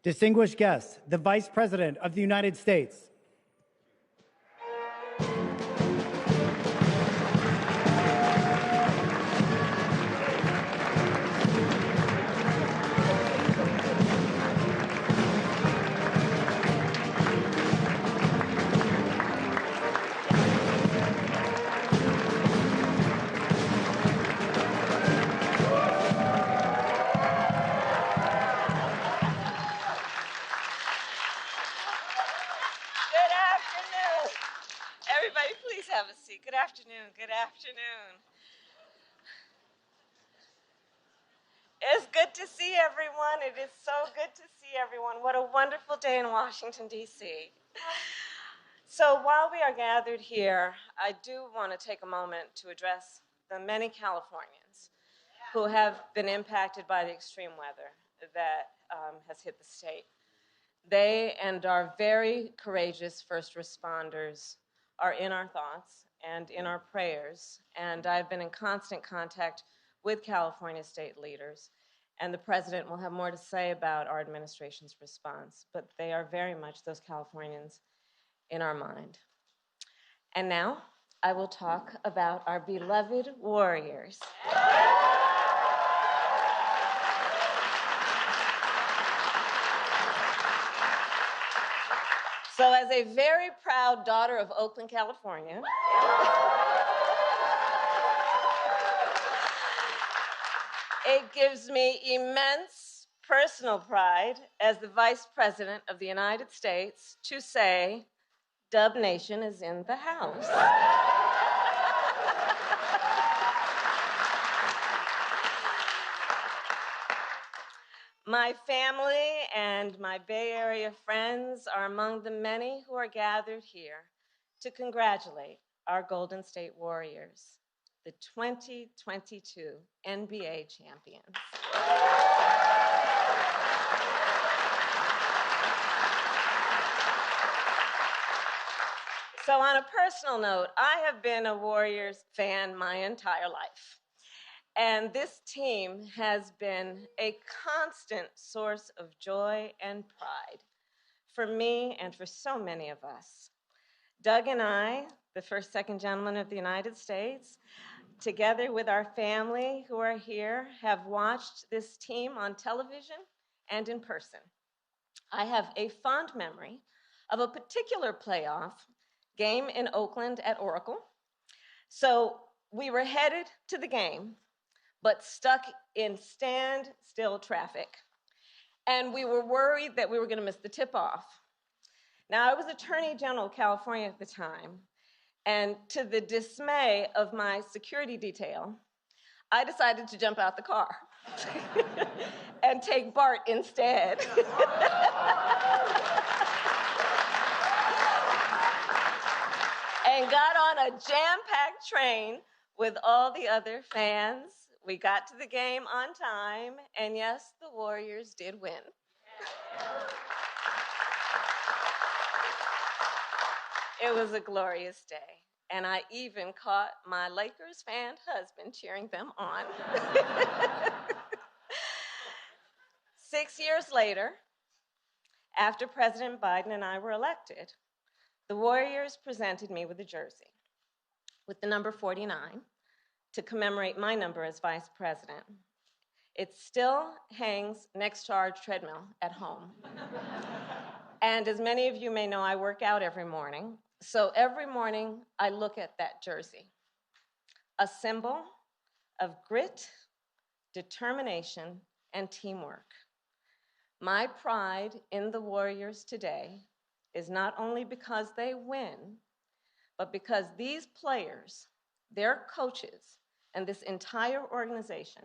Distinguished guests, the Vice President of the United States. Everybody, please have a seat. Good afternoon. Good afternoon. It's good to see everyone. It is so good to see everyone. What a wonderful day in Washington, D.C. So while we are gathered here, I do want to take a moment to address the many Californians who have been impacted by the extreme weather that has hit the state. They and our very courageous first responders are in our thoughts and in our prayers, and I've been in constant contact with California state leaders, and the president will have more to say about our administration's response, but they are very much those Californians in our mind. And now I will talk about our beloved warriors. So as a very proud daughter of Oakland, California, it gives me immense personal pride as the Vice President of the United States to say, Dub Nation is in the house. My family and my Bay Area friends are among the many who are gathered here to congratulate our Golden State Warriors, the 2022 NBA champions. So on a personal note, I have been a Warriors fan my entire life. And this team has been a constant source of joy and pride for me and for so many of us. Doug and I, the first, second gentlemen of the United States, together with our family who are here, have watched this team on television and in person. I have a fond memory of a particular playoff game in Oakland at Oracle. So we were headed to the game, but stuck in standstill traffic. And we were worried that we were going to miss the tip-off. Now, I was Attorney General of California at the time, and to the dismay of my security detail, I decided to jump out the car and take BART instead. And got on a jam-packed train with all the other fans. We got to the game on time, and yes, the Warriors did win. It was a glorious day, and I even caught my Lakers fan husband cheering them on. 6 years later, after President Biden and I were elected, the Warriors presented me with a jersey with the number 49 to commemorate my number as vice president. It still hangs next to our treadmill at home. And as many of you may know, I work out every morning. So every morning I look at that jersey, a symbol of grit, determination, and teamwork. My pride in the Warriors today is not only because they win, but because these players, their coaches, and this entire organization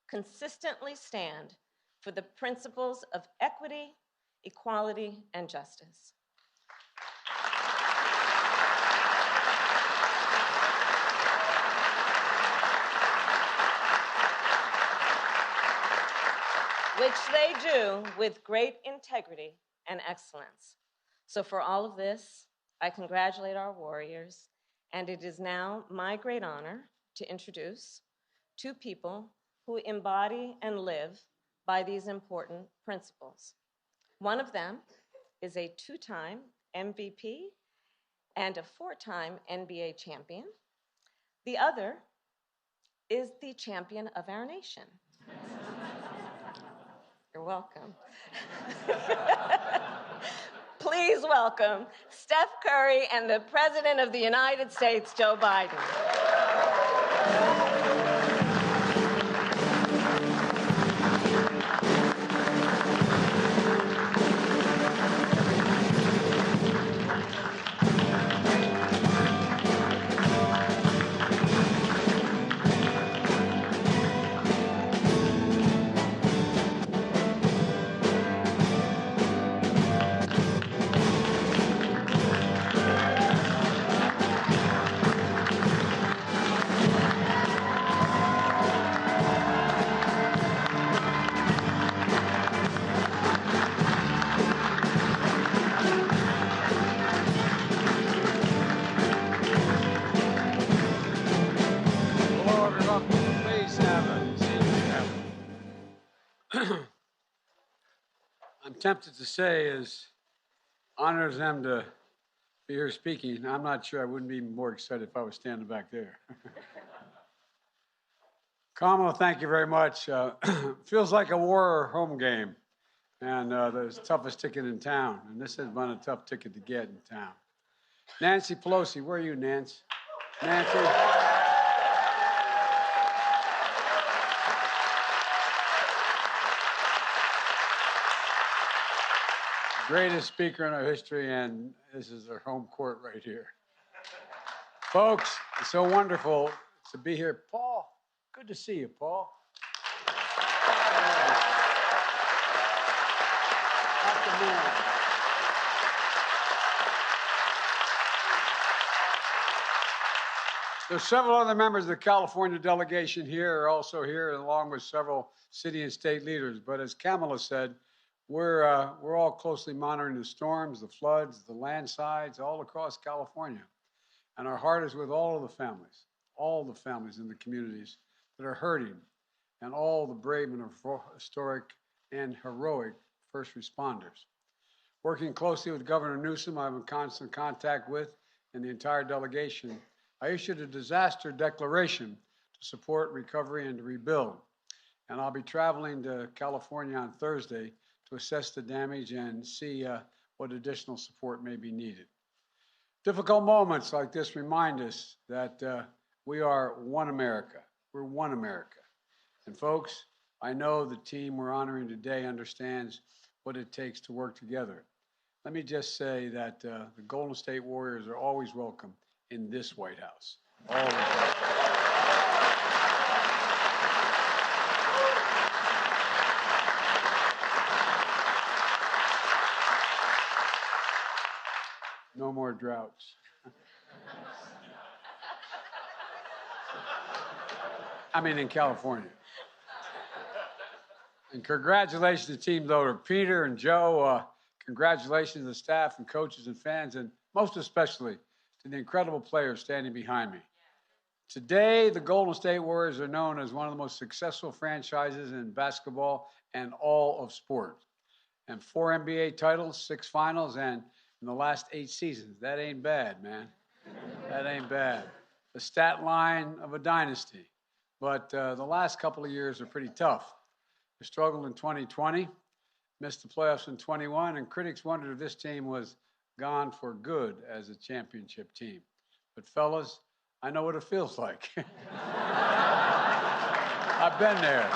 consistently stand for the principles of equity, equality, and justice. Which they do with great integrity and excellence. So for all of this, I congratulate our Warriors, and it is now my great honor to introduce two people who embody and live by these important principles. One of them is a 2-time MVP and a 4-time NBA champion. The other is the champion of our nation. You're welcome. Please welcome Steph Curry and the President of the United States, Joe Biden. Hello, everyone. Please have a seat. I'm tempted to say, as honors them to be here speaking, I'm not sure I wouldn't be more excited if I was standing back there. Kamala, thank you very much. Feels like a war home game, and the toughest ticket in town, and this has been a tough ticket to get in town. Nancy Pelosi, where are you, Nancy? Nancy? Greatest speaker in our history, and this is our home court right here. Folks, it's so wonderful to be here. Paul, good to see you, Paul. There's several other members of the California delegation here are also here, along with several city and state leaders. But as Kamala said, we're all closely monitoring the storms, the floods, the landslides all across California. And our heart is with all the families in the communities that are hurting, and all the brave and historic and heroic first responders. Working closely with Governor Newsom, I'm in constant contact with, and the entire delegation, I issued a disaster declaration to support recovery and to rebuild. And I'll be traveling to California on Thursday to assess the damage and see what additional support may be needed. Difficult moments like this remind us that we are one America. We're one America. And folks, I know the team we're honoring today understands what it takes to work together. Let me just say that the Golden State Warriors are always welcome in this White House. Always welcome. No more droughts. I mean, in California. And congratulations to Team Loader, Peter and Joe. Congratulations to the staff and coaches and fans, and most especially to the incredible players standing behind me. Today, the Golden State Warriors are known as one of the most successful franchises in basketball and all of sport. And 4 NBA titles, 6 finals, and in the last 8 seasons. That ain't bad, man. That ain't bad. The stat line of a dynasty. But the last couple of years are pretty tough. We struggled in 2020, missed the playoffs in 21, and critics wondered if this team was gone for good as a championship team. But fellas, I know what it feels like. I've been there.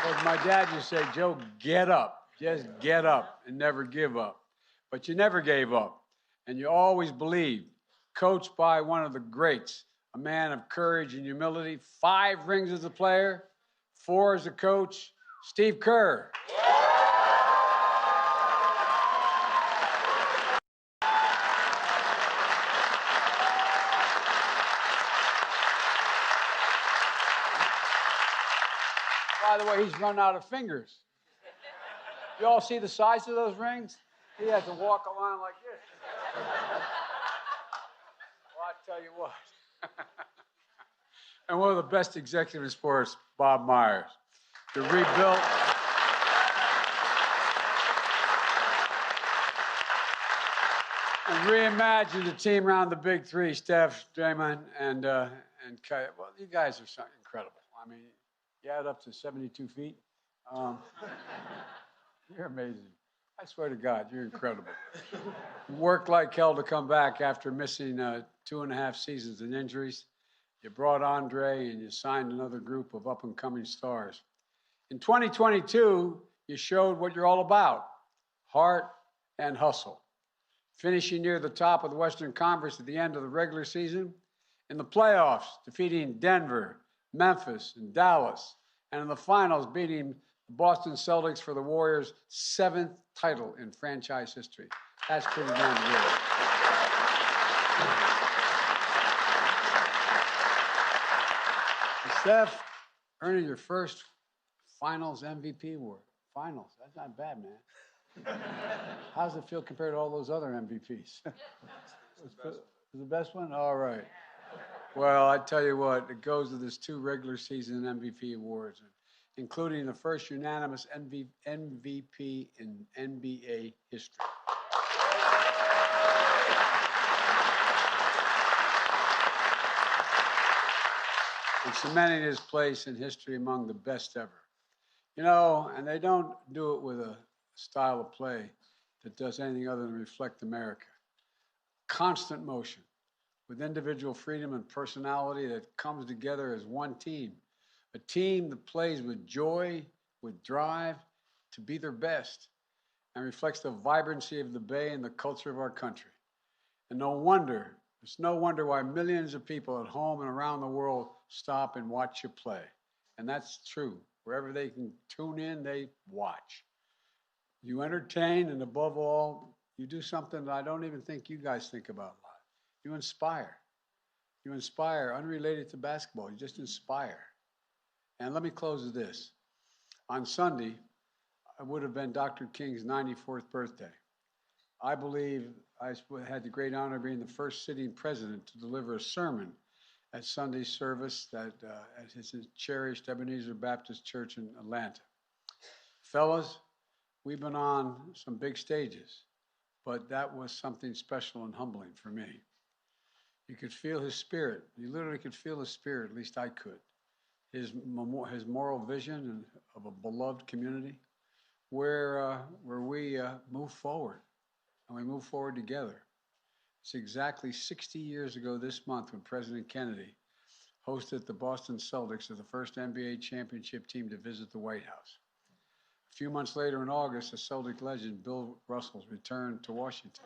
As my dad used to say, Joe, get up. Just get up and never give up. But you never gave up, and you always believed. Coached by one of the greats, a man of courage and humility, 5 rings as a player, 4 as a coach, Steve Kerr. By the way, he's run out of fingers. You all see the size of those rings? He has to walk around like this. Well, I tell you what. and one of the best executives in sports, Bob Myers. To rebuild. And reimagine the team around the big three, Steph, Draymond, and Kai. Well, you guys are so incredible. I mean, you add up to 72 feet. You're amazing. I swear to God, you're incredible. Worked like hell to come back after missing 2.5 seasons and injuries. You brought Andre and you signed another group of up-and-coming stars. In 2022, you showed what you're all about, heart and hustle. Finishing near the top of the Western Conference at the end of the regular season, in the playoffs, defeating Denver, Memphis, and Dallas, and in the finals, beating the Boston Celtics for the Warriors' 7th title in franchise history. That's pretty damn good. Steph, earning your first Finals MVP award. Finals, that's not bad, man. How does it feel compared to all those other MVPs? Was the best one? All right. Well, I tell you what, it goes to this 2 regular season MVP awards, including the first unanimous MVP in NBA history. And cementing his place in history among the best ever. You know, and they don't do it with a style of play that does anything other than reflect America. Constant motion with individual freedom and personality that comes together as one team. A team that plays with joy, with drive, to be their best, and reflects the vibrancy of the Bay and the culture of our country. And it's no wonder why millions of people at home and around the world stop and watch you play. And that's true. Wherever they can tune in, they watch. You entertain, and above all, you do something that I don't even think you guys think about a lot. You inspire. You inspire, unrelated to basketball. You just inspire. And let me close with this. On Sunday, it would have been Dr. King's 94th birthday. I believe I had the great honor of being the first sitting president to deliver a sermon at Sunday's service at his cherished Ebenezer Baptist Church in Atlanta. Fellas, we've been on some big stages, but that was something special and humbling for me. You could feel his spirit. You literally could feel his spirit, at least I could. His moral vision of a beloved community where we move forward, and we move forward together. It's exactly 60 years ago this month when President Kennedy hosted the Boston Celtics as the first NBA championship team to visit the White House. A few months later in August, the Celtic legend Bill Russell returned to Washington,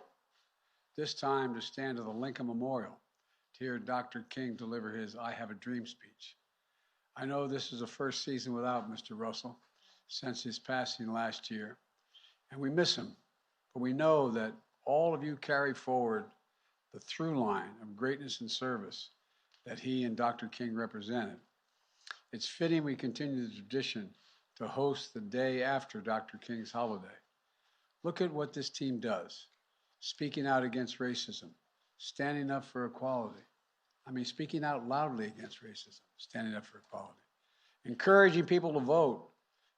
this time to stand at the Lincoln Memorial to hear Dr. King deliver his I Have a Dream speech. I know this is the first season without Mr. Russell since his passing last year, and we miss him, but we know that all of you carry forward the through line of greatness and service that he and Dr. King represented. It's fitting we continue the tradition to host the day after Dr. King's holiday. Look at what this team does. Speaking out against racism, standing up for equality. Speaking out loudly against racism, standing up for equality. Encouraging people to vote,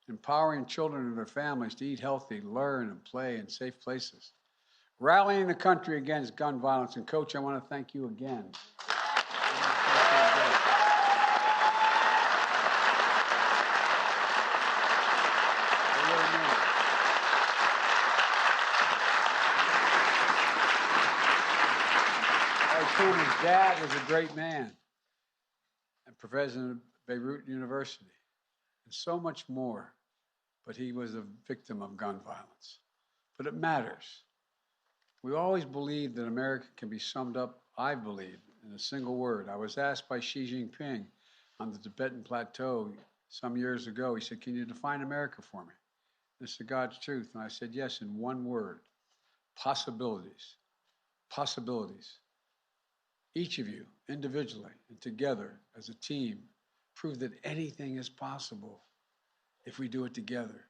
empowering children and their families to eat healthy, learn, and play in safe places. Rallying the country against gun violence. And Coach, I want to thank you again. His dad was a great man and professor at Beirut University, and so much more, but he was a victim of gun violence. But it matters. We always believed that America can be summed up, I believe, in a single word. I was asked by Xi Jinping on the Tibetan plateau some years ago, he said, "Can you define America for me?" This is God's truth. And I said, yes, in one word: possibilities. Possibilities. Each of you, individually and together as a team, prove that anything is possible if we do it together.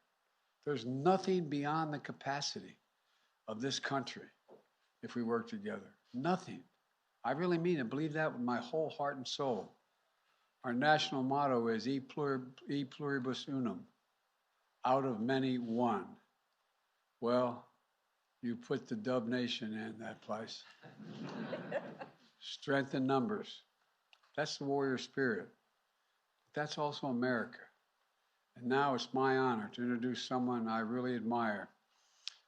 There's nothing beyond the capacity of this country if we work together. Nothing. I really mean it. Believe that with my whole heart and soul. Our national motto is e pluribus unum, out of many, one. Well, you put the Dub Nation in that place. Strength in numbers. That's the warrior spirit. That's also America. And now it's my honor to introduce someone I really admire,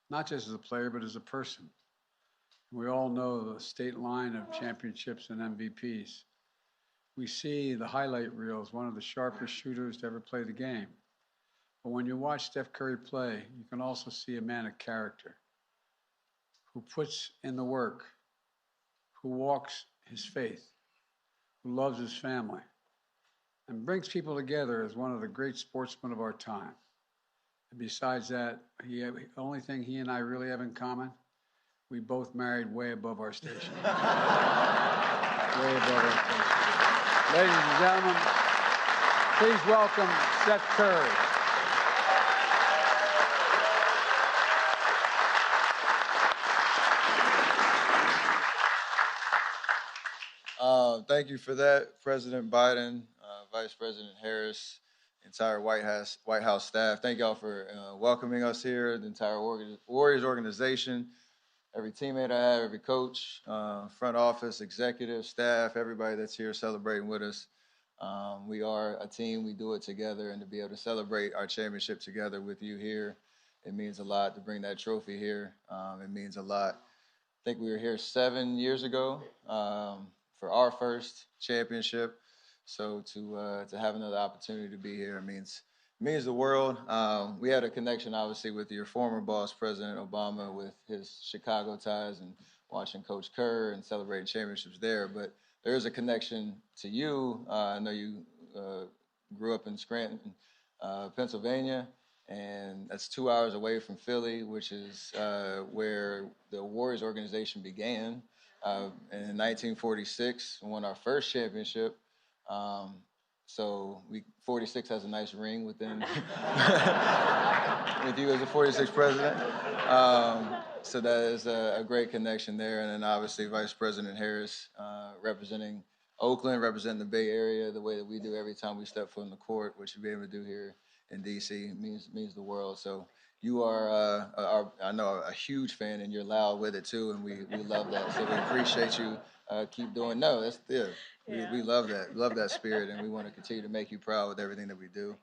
not just as a player, but as a person. We all know the state line of championships and MVPs. We see the highlight reel as one of the sharpest shooters to ever play the game. But when you watch Steph Curry play, you can also see a man of character who puts in the work, who walks his faith, who loves his family, and brings people together as one of the great sportsmen of our time. And besides that, the only thing he and I really have in common, we both married way above our station. Way above our station. Ladies and gentlemen, please welcome Steph Curry. Thank you for that, President Biden, Vice President Harris, entire White House staff. Thank y'all for welcoming us here, the entire Warriors organization, every teammate I have, every coach, front office, executive, staff, everybody that's here celebrating with us. We are a team, we do it together, and to be able to celebrate our championship together with you here, it means a lot to bring that trophy here. It means a lot. I think we were here 7 years ago for our first championship. So to have another opportunity to be here means the world. We had a connection, obviously, with your former boss, President Obama, with his Chicago ties and watching Coach Kerr and celebrating championships there. But there is a connection to you. I know you grew up in Scranton, Pennsylvania, and that's 2 hours away from Philly, which is where the Warriors organization began in 1946. We won our first championship. So 46 has a nice ring within with you as a 46 president. So that is a great connection there. And then obviously Vice President Harris representing Oakland, representing the Bay Area the way that we do every time we step foot in the court, which you'll be able to do here in D.C. means the world. So you are, I know, a huge fan, and you're loud with it too, and we love that. So we appreciate you. Keep doing. No, that's yeah. We love that. We love that spirit, and we want to continue to make you proud with everything that we do.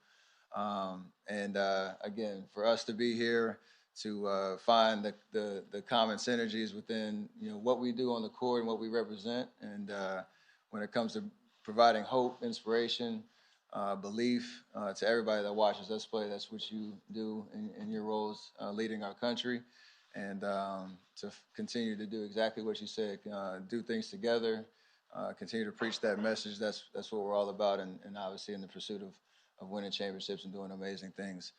Again, for us to be here to find the common synergies within what we do on the court and what we represent, and when it comes to providing hope, inspiration, belief to everybody that watches us play. That's what you do in your roles leading our country, and to continue to do exactly what you said, do things together, continue to preach that message. That's what we're all about, and obviously in the pursuit of winning championships and doing amazing things.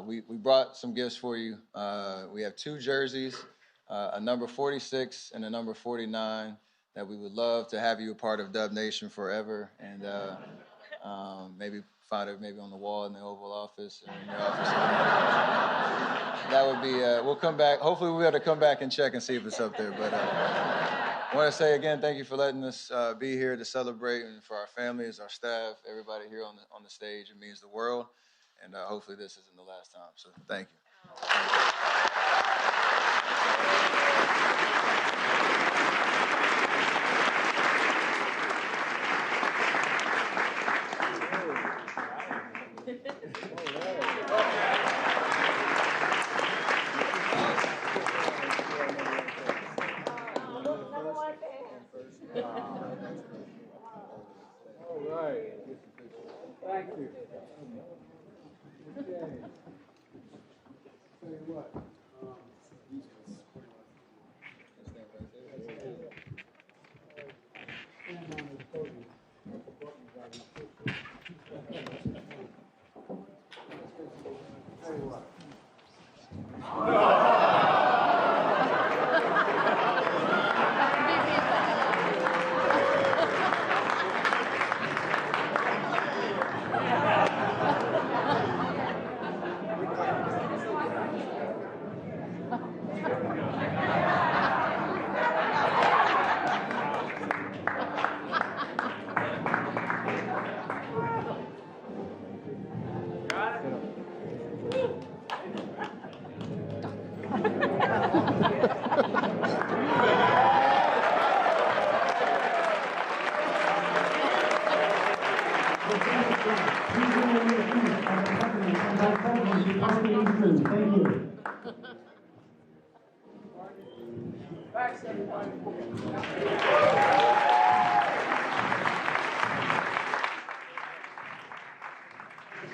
We brought some gifts for you. We have 2 jerseys, a number 46 and a number 49 that we would love to have you a part of Dub Nation forever, and maybe find it maybe on the wall in the Oval Office or in your office. That would be, we'll come back. Hopefully we'll be able to come back and check and see if it's up there. But I want to say again, thank you for letting us be here to celebrate, and for our families, our staff, everybody here on the stage. It means the world. And hopefully this isn't the last time. So thank you. All right. Thank you. Okay. Tell you what.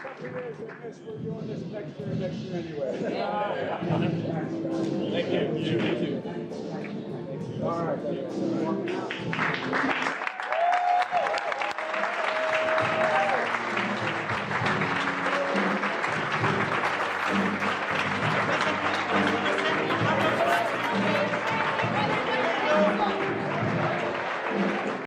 Something is amiss. We're doing this next year anyway. Thank you. You too. All right.